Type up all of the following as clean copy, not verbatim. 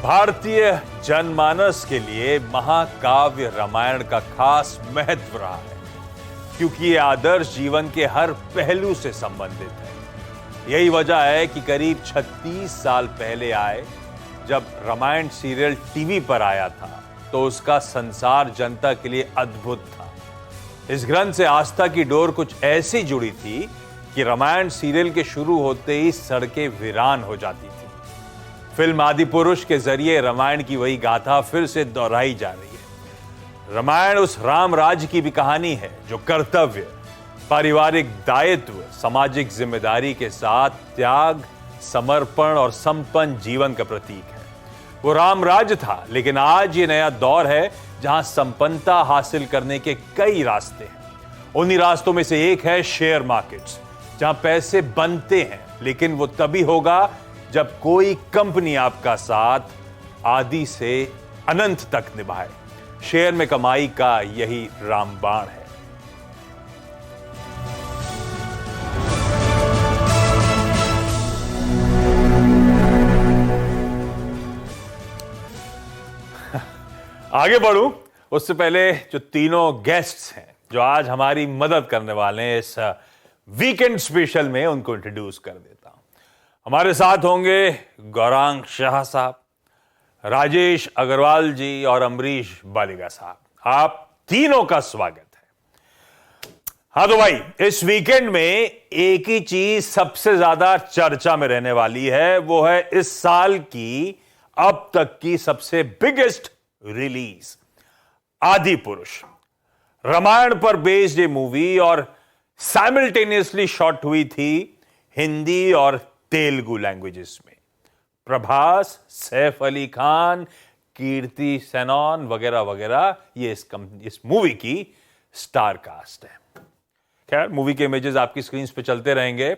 भारतीय जनमानस के लिए महाकाव्य रामायण का खास महत्व रहा है, क्योंकि ये आदर्श जीवन के हर पहलू से संबंधित है। यही वजह है कि करीब 36 साल पहले आए जब रामायण सीरियल टीवी पर आया था, तो उसका संसार जनता के लिए अद्भुत था। इस ग्रंथ से आस्था की डोर कुछ ऐसी जुड़ी थी कि रामायण सीरियल के शुरू होते ही सड़कें वीरान हो जाती थी। फिल्म आदिपुरुष के जरिए रामायण की वही गाथा फिर से दोहराई जा रही है। रामायण उस राम राज्य की भी कहानी है जो कर्तव्य, पारिवारिक दायित्व, सामाजिक जिम्मेदारी के साथ त्याग, समर्पण और संपन्न जीवन का प्रतीक है। वो राम राज्य था, लेकिन आज ये नया दौर है जहां संपन्नता हासिल करने के कई रास्ते हैं। उन्हीं रास्तों में से एक है शेयर मार्केट्स, जहां पैसे बनते हैं, लेकिन वो तभी होगा जब कोई कंपनी आपका साथ आदि से अनंत तक निभाए। शेयर में कमाई का यही रामबाण है। आगे बढ़ूं उससे पहले जो तीनों गेस्ट्स हैं जो आज हमारी मदद करने वाले हैं इस वीकेंड स्पेशल में, उनको इंट्रोड्यूस कर देता हूं। हमारे साथ होंगे गौरांग शाह साहब, राजेश अग्रवाल जी और अमरीश बालिगा साहब। आप तीनों का स्वागत है। हाँ तो भाई, इस वीकेंड में एक ही चीज सबसे ज्यादा चर्चा में रहने वाली है, वो है इस साल की अब तक की सबसे बिगेस्ट रिलीज आदिपुरुष। रामायण पर बेस्ड ये मूवी और साइमल्टेनियसली शॉट हुई थी हिंदी और तेलुगु लैंग्वेजेस में। प्रभास, सैफ अली खान, कीर्ति सेनन वगैरह वगैरह ये इस मूवी की स्टार कास्ट है। खैर, मूवी के इमेजेस आपकी स्क्रीन पे चलते रहेंगे।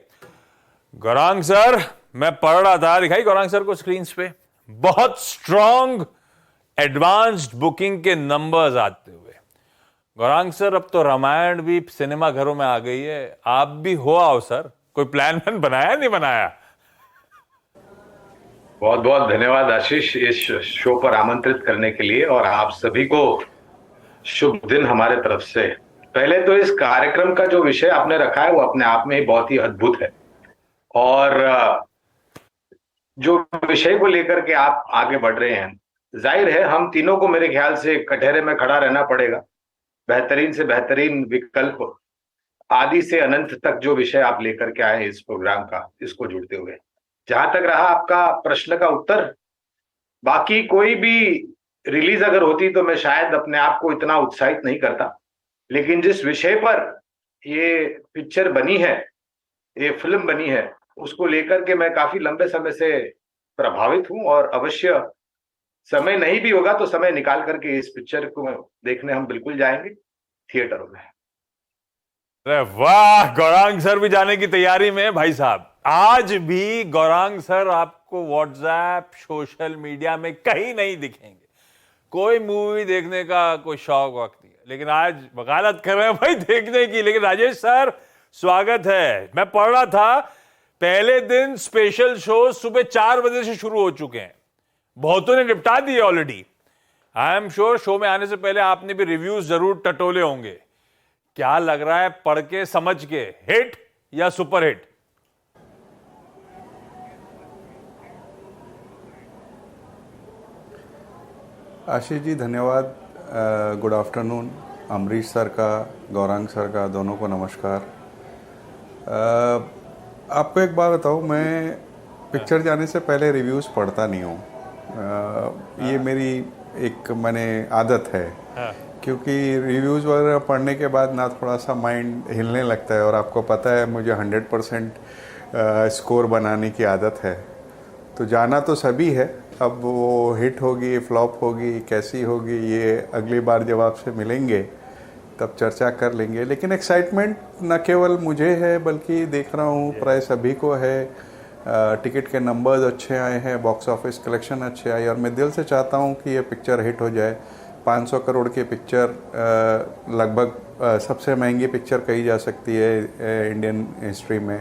गौरांग सर, मैं पढ़ रहा था, दिखाई गौरांग सर को स्क्रीन पे बहुत स्ट्रॉन्ग एडवांस्ड बुकिंग के नंबर्स आते हुए। गौरांग सर, अब तो रामायण भी सिनेमा घरों में आ गई है, आप भी हो आओ सर। कोई प्लान बनाया नहीं बनाया? बहुत बहुत धन्यवाद आशीष, इस शो पर आमंत्रित करने के लिए, और आप सभी को शुभ दिन हमारे तरफ से। पहले तो इस कार्यक्रम का जो विषय आपने रखा है वो अपने आप में ही बहुत ही अद्भुत है, और जो विषय को लेकर के आप आगे बढ़ रहे हैं, जाहिर है हम तीनों को मेरे ख्याल से कटहरे में खड़ा रहना पड़ेगा। बेहतरीन से बेहतरीन विकल्प, आदि से अनंत तक जो विषय आप लेकर के आए इस प्रोग्राम का, इसको जुड़ते हुए। जहां तक रहा आपका प्रश्न का उत्तर, बाकी कोई भी रिलीज अगर होती तो मैं शायद अपने आप को इतना उत्साहित नहीं करता, लेकिन जिस विषय पर ये पिक्चर बनी है, ये फिल्म बनी है, उसको लेकर के मैं काफी लंबे समय से प्रभावित हूं, और अवश्य समय नहीं भी होगा तो समय निकाल करके इस पिक्चर को देखने हम बिल्कुल जाएंगे थिएटरों में। अरे वाह, गौरांग सर भी जाने की तैयारी में भाई साहब। आज भी गौरांग सर आपको व्हाट्सएप, सोशल मीडिया में कहीं नहीं दिखेंगे। कोई मूवी देखने का कोई शौक वक्त नहीं है, लेकिन आज वकालत कर रहे हैं भाई देखने की। लेकिन राजेश सर, स्वागत है। मैं पढ़ रहा था, पहले दिन स्पेशल शो सुबह 4 बजे से शुरू हो चुके हैं, बहुतों ने निपटा दिए already. I am sure show में आने से पहले आपने भी रिव्यूज जरूर टटोले होंगे। क्या लग रहा है पढ़ के समझ के, हिट या सुपर हिट? आशीष जी धन्यवाद। Good afternoon. अमरीश सर का, गौरांग सर का, दोनों को नमस्कार। आपको एक बात बताऊं, मैं पिक्चर जाने से पहले रिव्यूज़ पढ़ता नहीं हूं। ये मेरी एक आदत है। हाँ। क्योंकि रिव्यूज़ वगैरह पढ़ने के बाद ना थोड़ा सा माइंड हिलने लगता है, और आपको पता है मुझे 100% स्कोर बनाने की आदत है। तो जाना तो सभी है, अब वो हिट होगी, फ्लॉप होगी, कैसी होगी, ये अगली बार जब आपसे मिलेंगे तब चर्चा कर लेंगे। लेकिन एक्साइटमेंट न केवल मुझे है, बल्कि देख रहा हूँ प्राय सभी को है। टिकट के नंबर्स अच्छे आए हैं, बॉक्स ऑफिस कलेक्शन अच्छे आए, और मैं दिल से चाहता हूँ कि ये पिक्चर हिट हो जाए। 500 करोड़ की पिक्चर, लगभग सबसे महंगी पिक्चर कही जा सकती है इंडियन हिस्ट्री में।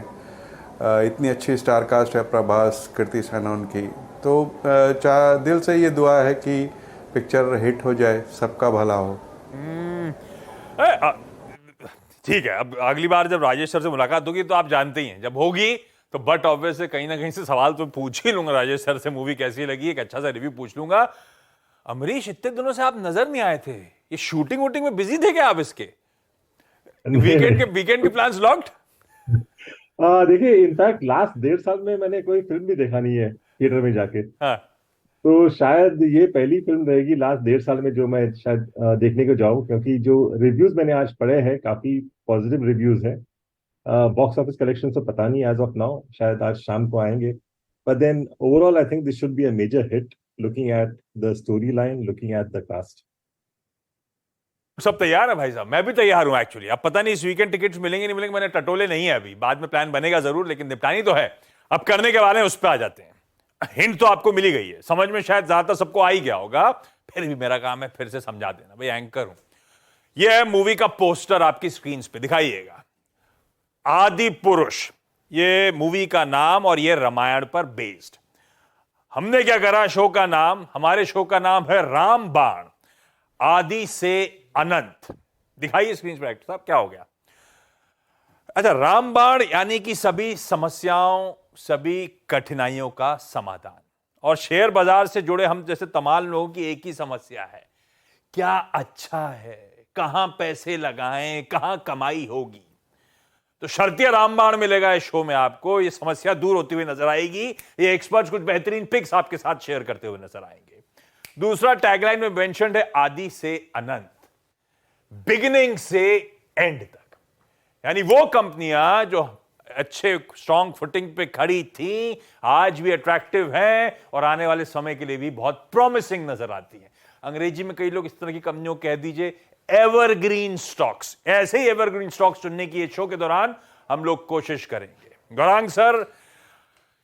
इतनी अच्छी स्टार कास्ट है, प्रभास, कीर्ति सेनन की, तो दिल से ये दुआ है कि पिक्चर हिट हो जाए, सबका भला हो। ए, आ, ठीक है, अब अगली बार जब राजेश सर से मुलाकात होगी तो आप जानते ही हैं, जब होगी तो बट ऑब्वियस कहीं ना कहीं से सवाल तो पूछ ही लूंगा राजेश सर से, मूवी कैसी लगी, एक अच्छा सा रिव्यू पूछ लूंगा। अमरीश, इतने दिनों से आप नजर नहीं आए थे, ये शूटिंग वूटिंग में बिजी थे क्या आप इसके? वीकेंड के प्लान्स लॉक्ड? देखिए, इनफैक्ट लास्ट 1.5 साल में मैंने कोई फिल्म भी देखा नहीं है थिएटर में जाके। हाँ। तो शायद ये पहली फिल्म रहेगी लास्ट 1.5 साल में जो मैं शायद देखने को जाऊं, क्योंकि जो रिव्यूज मैंने आज पढ़े हैं काफी पॉजिटिव रिव्यूज हैं। बॉक्स ऑफिस कलेक्शन तो पता नहीं एज ऑफ नाउ, शायद आज शाम को आएंगे, but then overall I think this should be a major hit, looking at the story line, looking at the cast. सब तैयार है भाई साहब? मैं भी तैयार हूं एक्चुअली। अब पता नहीं इस वीकेंड टिकट्स मिलेंगे नहीं मिलेंगे, मैंने टटोले नहीं है अभी, बाद में प्लान बनेगा जरूर, लेकिन निपटानी तो है। अब करने के वाले हैं, उस पर आ जाते हैं। हिंट तो आपको मिली गई है, समझ में शायद ज्यादातर सबको आ ही गया होगा, फिर भी मेरा काम है फिर से समझा देना, भाई एंकर हूं। यह है मूवी का पोस्टर, आपकी स्क्रीन पे दिखाइएगा। आदि पुरुष, ये मूवी का नाम, और ये रामायण पर बेस्ड। हमने क्या करा, शो का नाम, हमारे शो का नाम है रामबाण, आदि से अनंत। दिखाइए स्क्रीन पर एक्टर साहब, क्या हो गया? अच्छा, रामबाण यानी कि सभी समस्याओं, सभी कठिनाइयों का समाधान। और शेयर बाजार से जुड़े हम जैसे तमाम लोगों की एक ही समस्या है, क्या अच्छा है, कहां पैसे लगाएं, कहां कमाई होगी। तो शर्तिया रामबाण मिलेगा इस शो में आपको, ये समस्या दूर होती हुई नजर आएगी। ये एक्सपर्ट्स कुछ बेहतरीन पिक्स आपके साथ शेयर करते हुए नजर आएंगे। दूसरा टैगलाइन में मेंशन्ड है आदि से अनंत, बिगिनिंग से एंड तक। यानी वो कंपनियां जो अच्छे स्ट्रॉन्ग फुटिंग पे खड़ी थी, आज भी अट्रैक्टिव हैं और आने वाले समय के लिए भी बहुत प्रॉमिसिंग नजर आती हैं। अंग्रेजी में कई लोग इस तरह की कंपनियों कह दीजिए एवरग्रीन स्टॉक्स। ऐसे ही एवरग्रीन स्टॉक्स चुनने की शो के दौरान हम लोग कोशिश करेंगे। गौरांग सर,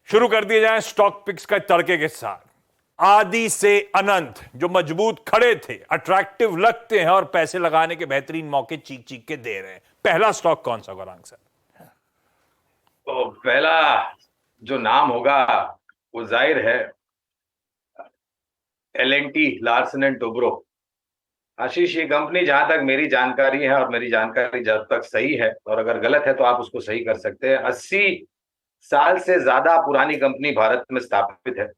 शुरू कर दिए जाए स्टॉक पिक्स का तड़के के साथ। आदि से अनंत, जो मजबूत खड़े थे, अट्रैक्टिव लगते हैं और पैसे लगाने के बेहतरीन मौके चीख चीख के दे रहे हैं, पहला स्टॉक कौन सा गौरांग सर? तो पहला जो नाम होगा वो जाहिर है L&T, लार्सन एंड टुब्रो। आशीष, ये कंपनी जहां तक मेरी जानकारी है, और मेरी जानकारी जब तक सही है, और अगर गलत है तो आप उसको सही कर सकते हैं, 80 साल से ज्यादा पुरानी कंपनी भारत में स्थापित है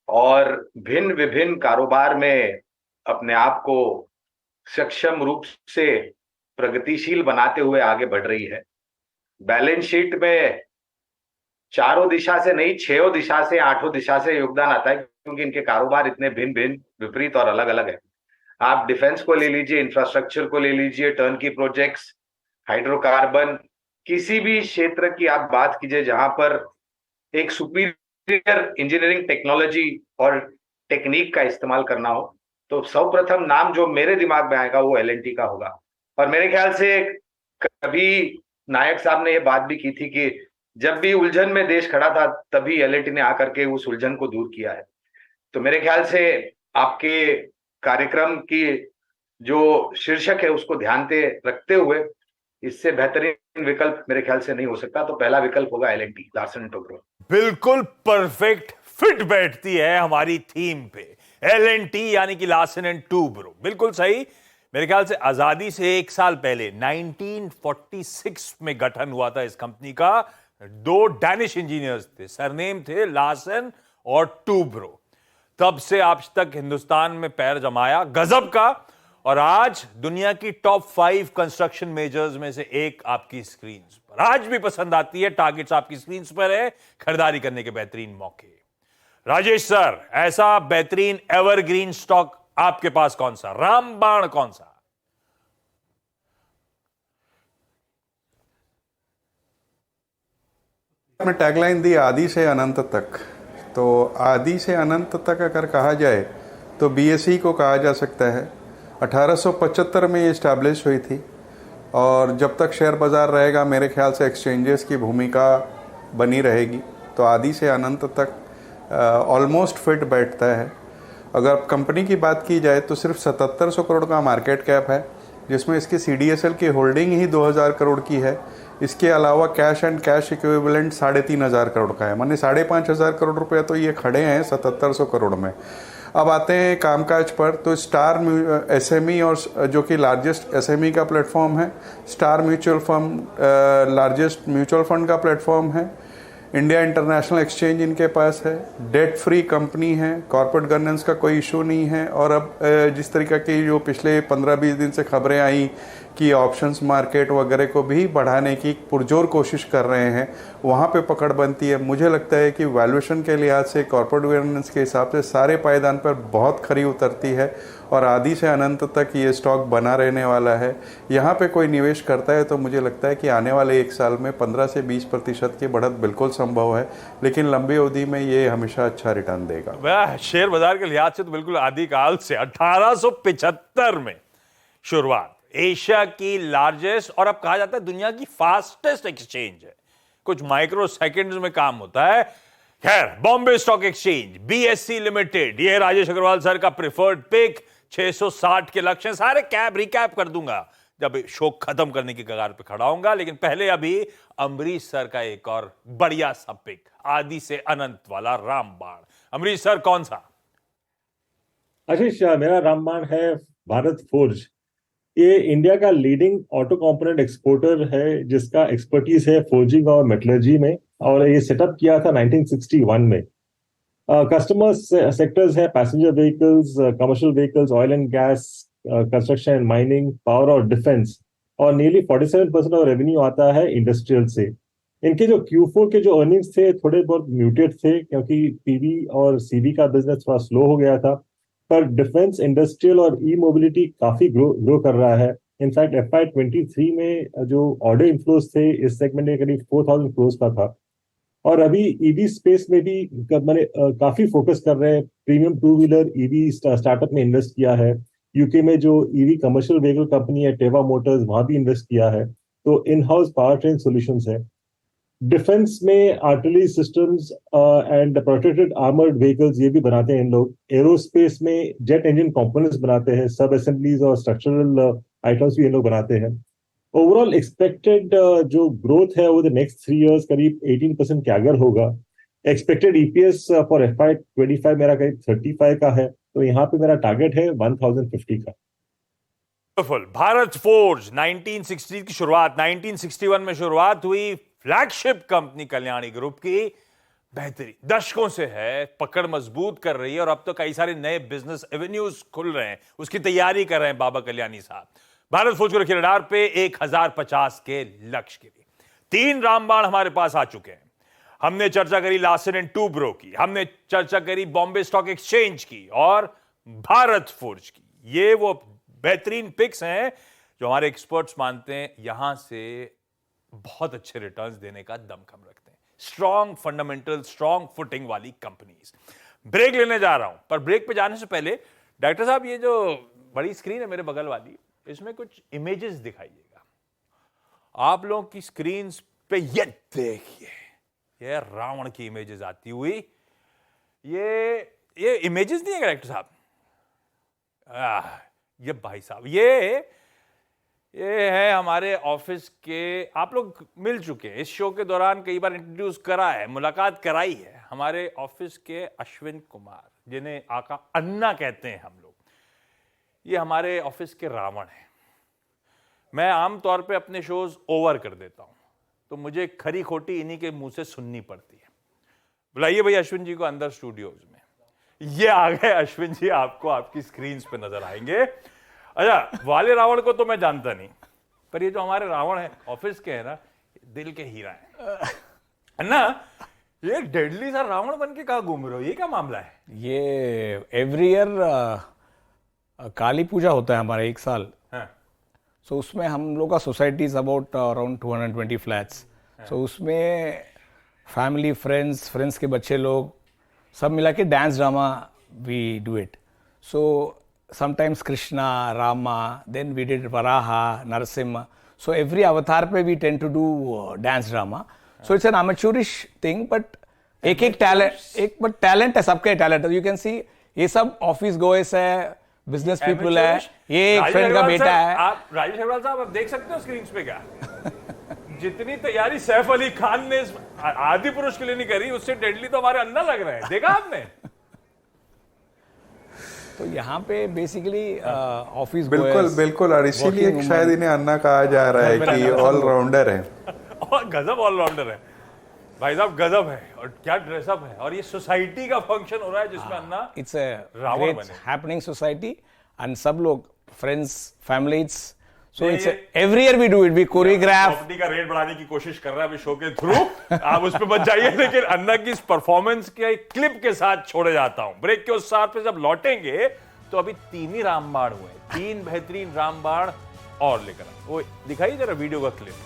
और भिन्न विभिन्न कारोबार में अपने आप को सक्षम रूप से प्रगतिशील बनाते हुए आगे बढ़ रही है। बैलेंस शीट में चारों दिशा से नहीं, 6 दिशा से, 8 दिशा से योगदान आता है, क्योंकि इनके कारोबार इतने भिन्न भिन्न, विपरीत और अलग अलग है। आप डिफेंस को ले लीजिए, इंफ्रास्ट्रक्चर को ले लीजिए, टर्नकी प्रोजेक्ट्स, हाइड्रोकार्बन, किसी भी क्षेत्र की आप बात कीजिए जहां पर एक सुपीरियर इंजीनियरिंग टेक्नोलॉजी और टेक्निक का इस्तेमाल करना हो, तो सर्वप्रथम नाम जो मेरे दिमाग में आएगा वो L&T का होगा। और मेरे ख्याल से कभी नायक साहब ने ये बात भी की थी कि जब भी उलझन में देश खड़ा था तभी L&T ने आकर के उस उलझन को दूर किया है। तो मेरे ख्याल से आपके कार्यक्रम की जो शीर्षक है उसको ध्यान से रखते हुए इससे बेहतरीन विकल्प मेरे ख्याल से नहीं हो सकता। तो पहला विकल्प होगा L&T, लार्सन एंड टुब्रो। बिल्कुल परफेक्ट फिट बैठती है हमारी थीम पे, L&T यानी कि लार्सन एंड टुब्रो, बिल्कुल सही। मेरे ख्याल से आजादी से 1 साल पहले 1946 में गठन हुआ था इस कंपनी का। 2 डैनिश इंजीनियर्स थे, सरनेम थे लार्सन और टुब्रो। तब से आज तक हिंदुस्तान में पैर जमाया, गजब का। और आज दुनिया की टॉप 5 कंस्ट्रक्शन मेजर्स में से एक आपकी स्क्रीन पर आज भी पसंद आती है। टारगेट्स आपकी स्क्रीन पर है, खरीदारी करने के बेहतरीन मौके। राजेश सर, ऐसा बेहतरीन एवरग्रीन स्टॉक आपके पास कौन सा, रामबाण कौन सा? मैं टैगलाइन दी आदि से अनंत तक, तो आदि से अनंत तक अगर कहा जाए तो BSE को कहा जा सकता है। 1875 में ये इस्टेब्लिश हुई थी और जब तक शेयर बाज़ार रहेगा मेरे ख्याल से एक्सचेंजेस की भूमिका बनी रहेगी। तो आदि से अनंत तक ऑलमोस्ट फिट बैठता है। अगर कंपनी की बात की जाए तो सिर्फ 7700 करोड़ का मार्केट कैप है, जिसमें इसकी CDSL की होल्डिंग ही 2000 करोड़ की है। इसके अलावा cash and cash equivalent 3500 crore का है, माने 5500 करोड़ रुपए तो ये खड़े हैं 7700 करोड़ में। अब आते हैं कामकाज पर, तो स्टार SME और जो कि लार्जेस्ट SME का प्लेटफॉर्म है, star mutual fund largest mutual fund का प्लेटफॉर्म है, इंडिया इंटरनेशनल एक्सचेंज इनके पास है, डेट फ्री कंपनी है, कॉर्पोरेट गवर्नेंस का कोई इशू नहीं है। और अब जिस तरीके की जो पिछले 15-20 दिन से खबरें आई कि ऑप्शंस मार्केट वगैरह को भी बढ़ाने की पुरजोर कोशिश कर रहे हैं, वहाँ पे पकड़ बनती है। मुझे लगता है कि वैल्यूएशन के लिहाज से, कॉर्पोरेट गवर्नेंस के हिसाब से सारे पायदान पर बहुत खरी उतरती है और आदि से अनंत तक ये स्टॉक बना रहने वाला है। यहाँ पे कोई निवेश करता है तो मुझे लगता है कि आने वाले 1 साल में 15 से 20% की बढ़त बिल्कुल संभव है, लेकिन लंबी अवधि में ये हमेशा अच्छा रिटर्न देगा। वह शेयर बाजार के लिहाज से तो बिल्कुल आदिकाल से 1875 में शुरुआत, एशिया की लार्जेस्ट और अब कहा जाता है दुनिया की फास्टेस्ट एक्सचेंज है, कुछ माइक्रो सेकंड्स में काम होता है। खैर, Bombay stock exchange BSE limited, ये राजेश अग्रवाल सर का प्रिफर्ड पिक, 660 के लक्ष्य। सारे रिकैप कर दूंगा जब शो खत्म करने की कगार पे खड़ा होऊंगा, लेकिन पहले अभी अमरीश सर का एक और बढ़िया सा पिक, आदि से अनंत वाला रामबाण। अमरीश सर, कौन सा? आशीष, मेरा रामबाण है भारत फोर्ज। ये इंडिया का लीडिंग ऑटो कंपोनेंट एक्सपोर्टर है, जिसका एक्सपर्टीज है फोर्जिंग और मेटलर्जी में, और ये सेटअप किया था 1961 में। कस्टमर्स सेक्टर्स है passenger vehicles, commercial vehicles, oil and gas, construction and mining, power और डिफेंस, और नियरली 47% ऑफ रेवेन्यू आता है इंडस्ट्रियल से। इनके जो Q4 के जो अर्निंग्स थे थोड़े बहुत म्यूटेड थे, क्योंकि PV और CV का बिजनेस थोड़ा स्लो हो गया था, पर डिफेंस, इंडस्ट्रियल और ई मोबिलिटी काफी ग्रो कर रहा है। इनफैक्ट FY23 में जो ऑर्डर इनफ्लोज थे इस सेगमेंट में करीब 4000 करोड़ का था। और अभी EV स्पेस में भी मैंने काफी फोकस कर रहे हैं। प्रीमियम 2 व्हीलर EV स्टार्टअप में इन्वेस्ट किया है। यूके में जो EV कमर्शियल व्हीकल कंपनी है टेवा मोटर्स, वहां भी इन्वेस्ट किया है। तो in house power train solutions है। डिफेंस में artillery systems and protected armoured vehicles ये भी बनाते हैं इन लोग। एरोस्पेस में जेट इंजन कंपोनेंट्स बनाते हैं, सब असेंबलीज और स्ट्रक्चरल आइटम्स भी इन लोग बनाते हैं। ओवरऑल एक्सपेक्टेड जो ग्रोथ है वो द नेक्स्ट 3 इयर्स करीब 18% कैगर होगा। एक्सपेक्टेड EPS फॉर FY25 मेरा करीब 35 का है, तो यहाँ पे मेरा टारगेट है 1050 का। भारत फोर्ज 1960 की शुरुआत, 1961 में शुरुआत हुई, फ्लैगशिप कंपनी कल्याणी ग्रुप की, बेहतरीन दशकों से है, पकड़ मजबूत कर रही है और अब तो कई सारे नए बिजनेस एवेन्यूज खुल रहे हैं, उसकी तैयारी कर रहे हैं बाबा कल्याणी साहब। भारत फोर्ज को रखिए रडार पे 1050 के लक्ष्य के लिए। 3 रामबाण हमारे पास आ चुके हैं। हमने चर्चा करी लार्सन एंड टूब्रो की, हमने चर्चा करी बॉम्बे स्टॉक एक्सचेंज की और भारत फोर्ज की। ये वो बेहतरीन पिक्स हैं जो हमारे एक्सपर्ट्स मानते हैं यहां से बहुत अच्छे रिटर्न्स देने का दमखम रखते हैं। स्ट्रॉन्ग फंडामेंटल, स्ट्रॉन्ग फुटिंग वाली कंपनीज। ब्रेक लेने जा रहा हूं, पर ब्रेक पे जाने से पहले डॉक्टर साहब, ये जो बड़ी स्क्रीन है मेरे बगल वाली, इसमें कुछ इमेजेस दिखाइएगा। आप लोगों की स्क्रीन पे ये देखिए, ये रावण की इमेजेस आती हुई। ये इमेजेस नहीं है डॉक्टर साहब, ये भाई साहब, ये है हमारे ऑफिस के। आप लोग मिल चुके हैं, इस शो के दौरान कई बार इंट्रोड्यूस करा है, मुलाकात कराई है। हमारे ऑफिस के अश्विन कुमार, जिन्हें आका अन्ना कहते हैं हम लोग, ये हमारे ऑफिस के रावण हैं। मैं आमतौर पे अपने शोज ओवर कर देता हूं, तो मुझे खरी खोटी इन्हीं के मुंह से सुननी पड़ती है। बुलाइए भाई अश्विन जी को अंदर स्टूडियोज में। ये आ गए अश्विन जी, आपको आपकी स्क्रीन पे नजर आएंगे। अच्छा, वाले रावण को तो मैं जानता नहीं, पर ये जो हमारे रावण है ऑफिस के हैं ना, दिल के हीरा है ना। ये डेडली सा रावण बन के कहाँ घूम रहे हो, ये क्या मामला है? ये एवरी ईयर काली पूजा होता है हमारा 1 साल। सो उसमें हम लोग का society is about around 220 flats. So उसमें फैमिली, फ्रेंड्स के बच्चे लोग सब मिला के dance drama we do it. So sometimes Krishna, Rama, then we did Varaha, Narasimha. So every avatar pe we tend to do dance drama. So it's an amateurish thing, but एक talent है, सबके talent है। You can see ये सब office Goes है, business people है, ये एक फ्रेंड का बेटा है। आप राजेश अग्रवाल साहब आप देख सकते हो स्क्रीन पे क्या जितनी तैयारी सैफ अली खान ने आदि पुरुष के लिए नहीं करी, उससे डेडली तो हमारे अन्ना लग रहे हैं, देखा आपने? तो यहाँ पे बेसिकली ऑफिस बिल्कुल बिल्कुल, और इसीलिए शायद इन्हें अन्ना कहा जा रहा है कि ऑलराउंडर है। और गजब ऑलराउंडर है भाई साहब, गजब है। और क्या ड्रेसअप है, और ये सोसाइटी का फंक्शन हो रहा है जिसमें अन्ना इट्स अ रावण ग्रेट बने। हैपनिंग सोसाइटी एंड सब लोग friends families, so it's every year we do it, we choreograph. Property का रेट बढ़ाने की कोशिश कर रहा है अभी शो के थ्रू, आप उस पे बच जाइए। लेकिन अन्ना की इस परफॉर्मेंस के एक क्लिप के साथ छोड़े जाता हूं। ब्रेक के उस साथ पे जब लौटेंगे तो अभी 3 ही रामबाण हुए, 3 बेहतरीन रामबाण और लेकर आए। वो दिखाइए जरा वीडियो का क्लिप।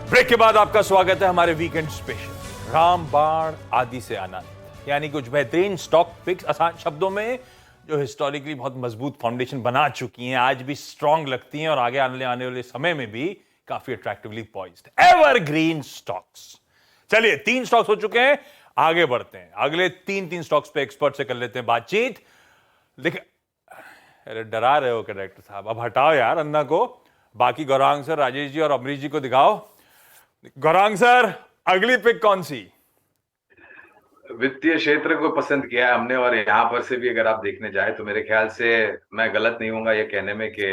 ब्रेक के बाद आपका स्वागत है हमारे वीकेंड स्पेशल रामबाण आदि से आनंद, यानी कुछ बेहतरीन स्टॉक पिक्स, आसान शब्दों में, जो हिस्टोरिकली बहुत मजबूत फाउंडेशन बना चुकी हैं, आज भी स्ट्रांग लगती हैं और आगे आने वाले समय में भी काफी अट्रैक्टिवली पॉइज्ड एवरग्रीन स्टॉक्स। चलिए 3 स्टॉक्स हो चुके हैं, आगे बढ़ते हैं। अगले 3 स्टॉक्स पे एक्सपर्ट से कर लेते हैं बातचीत। देखिए, अरे डरा रहे हो क्या डायरेक्टर साहब, अब हटाओ यार अन्ना को। बाकी गौरांग सर, राजेश जी और अमरीश जी को दिखाओ। गौरांग सर, अगली पिक कौन सी? वित्तीय क्षेत्र को पसंद किया है हमने, और यहाँ पर से भी अगर आप देखने जाए तो मेरे ख्याल से मैं गलत नहीं हूंगा ये कहने में कि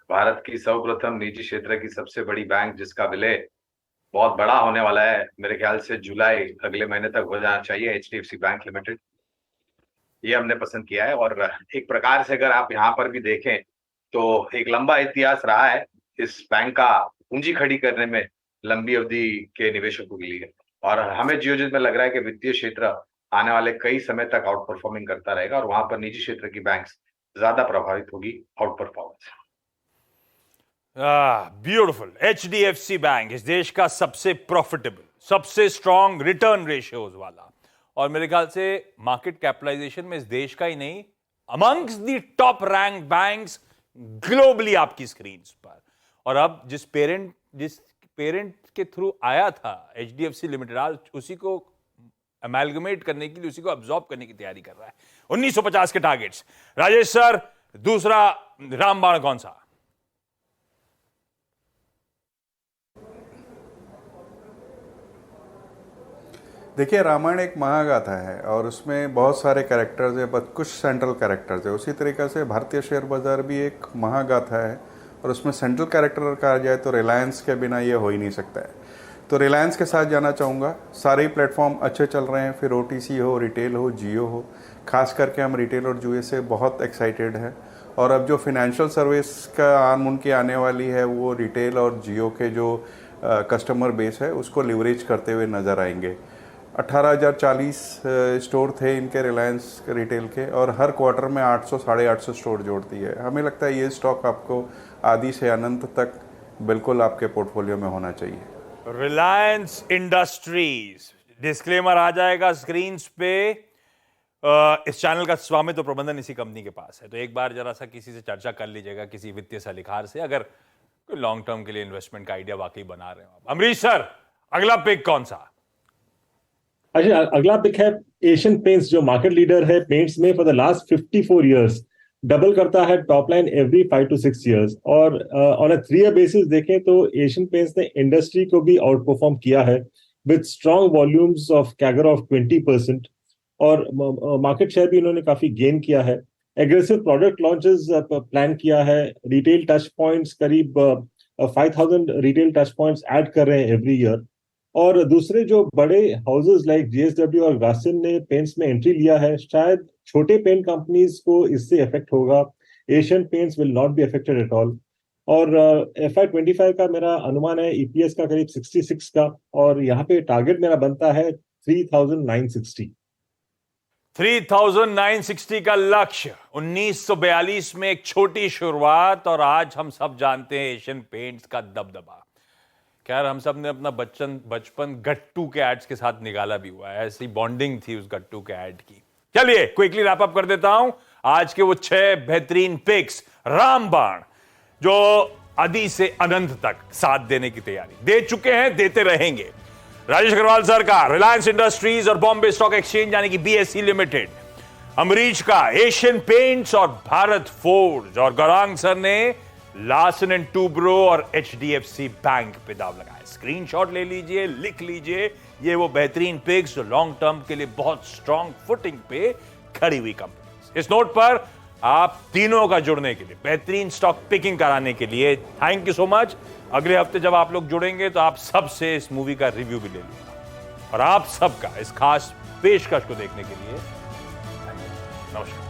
भारत की सर्वप्रथम निजी क्षेत्र की सबसे बड़ी बैंक, जिसका विलय बहुत बड़ा होने वाला है, मेरे ख्याल से जुलाई अगले महीने तक हो जाना चाहिए, HDFC बैंक लिमिटेड, ये हमने पसंद किया है। और एक प्रकार से अगर आप यहाँ पर भी देखें तो एक लंबा इतिहास रहा है इस बैंक का पूंजी खड़ी करने में लंबी अवधि के निवेशकों के लिए, और हमें जियोजित में लग रहा है कि वित्तीय क्षेत्र आने वाले कई समय तक आउट परफॉर्मिंग करता रहेगा, और वहां पर निजी क्षेत्र की बैंक्स ज्यादा प्रभावित होगी out performance. Beautiful. HDFC bank इस देश का सबसे प्रॉफिटेबल, सबसे स्ट्रॉन्ग रिटर्न रेशियोज वाला, और मेरे ख्याल से मार्केट कैपिटलाइजेशन में इस देश का ही नहीं, amongst the top rank banks globally आपकी स्क्रीन पर। और अब जिस पेरेंट के थ्रू आया था HDFC लिमिटेड, आज उसी को अमेलगमेट करने के लिए, उसी को अब्सॉर्ब करने की तैयारी कर रहा है। 1950 के टारगेट्स। राजेश सर, दूसरा रामबाण कौन सा? देखिए, रामायण एक महागाथा है और उसमें बहुत सारे कैरेक्टर्स है, बस कुछ सेंट्रल कैरेक्टर्स है। उसी तरीके से भारतीय शेयर बाजार भी एक महागाथा है, और उसमें सेंट्रल कैरेक्टर कहा जाए तो रिलायंस के बिना ये हो ही नहीं सकता है। तो रिलायंस के साथ जाना चाहूँगा। सारे ही प्लेटफॉर्म अच्छे चल रहे हैं, फिर OTC हो, रिटेल हो, जियो हो। खास करके हम रिटेल और जियो से बहुत एक्साइटेड हैं, और अब जो फाइनेंशियल सर्विस का आन उनकी आने वाली है, वो रिटेल और जियो के जो कस्टमर बेस है उसको लिवरेज करते हुए नज़र आएंगे। 18,040 स्टोर थे इनके रिलायंस रिटेल के, और हर क्वार्टर में 800 साढ़े 800 स्टोर जोड़ती है। हमें लगता है ये स्टॉक आपको आदि से अनंत तक बिल्कुल आपके पोर्टफोलियो में होना चाहिए। रिलायंस इंडस्ट्रीज, डिस्क्लेमर आ जाएगा स्क्रीन पे। इस चैनल का स्वामित्व प्रबंधन इसी कंपनी के पास है, तो एक बार जरा सा किसी से चर्चा कर लीजिएगा, किसी वित्तीय सलाहकार से, अगर कोई लॉन्ग टर्म के लिए इन्वेस्टमेंट का आइडिया वाकई बना रहे हो। अमरीश सर, अगला पिक कौन सा? अच्छा, अगला पिक है एशियन पेंट्स, जो मार्केट लीडर है पेंट्स में for the last 54 years, double करता है top line every 5 to 6 years. और ऑन अ 3 ईयर बेसिस देखें तो एशियन पेंट्स ने इंडस्ट्री को भी आउट परफॉर्म किया है with strong volumes of CAGR of 20%, और मार्केट शेयर भी इन्होंने काफी गेन किया है। एग्रेसिव प्रोडक्ट लॉन्चेस प्लान किया है, रिटेल टच पॉइंट्स करीब 5,000 रिटेल टच पॉइंट्स ऐड कर रहे हैं एवरी ईयर। और दूसरे जो बड़े हाउसेस लाइक JSW और ग्रासिम ने पेंट्स में एंट्री लिया है, शायद छोटे पेंट कंपनीज को इससे इफेक्ट होगा। Asian paints will not be affected at all. और FY25 का मेरा अनुमान है EPS का करीब 66 का, और यहाँ पे टारगेट मेरा बनता है 3,960। 3960 का लक्ष्य, 1942 में एक छोटी शुरुआत और आज हम सब जानते हैं एशियन पेंट्स का दबदबा। खैर हम सब ने अपना बचपन गट्टू के एड्स के साथ निकाला भी हुआ है, ऐसी बॉन्डिंग थी उस गट्टू के एड की। चलिए क्विकली रैप अप कर देता हूं आज के वो 6 बेहतरीन पिक्स। रामबाण जो आदि से अनंत तक साथ देने की तैयारी दे चुके हैं, देते रहेंगे। राजेश अग्रवाल सर का रिलायंस इंडस्ट्रीज और बॉम्बे स्टॉक एक्सचेंज यानी कि BSE लिमिटेड, अमरीश का एशियन पेंट्स और भारत फोर्ज, और गौरांग सर ने लार्सन एंड टूब्रो और HDFC बैंक पे दाव लगाए। स्क्रीनशॉट ले लीजिए, लिख लीजिए, ये वो बेहतरीन पिक्स जो लॉन्ग टर्म के लिए बहुत स्ट्रॉन्ग फुटिंग पे खड़ी हुई कंपनी। इस नोट पर आप तीनों का जुड़ने के लिए, बेहतरीन स्टॉक पिकिंग कराने के लिए थैंक यू सो मच। अगले हफ्ते जब आप लोग जुड़ेंगे तो आप सबसे इस मूवी का रिव्यू भी ले लूंगा, और आप सबका इस खास पेशकश को देखने के लिए नमस्कार।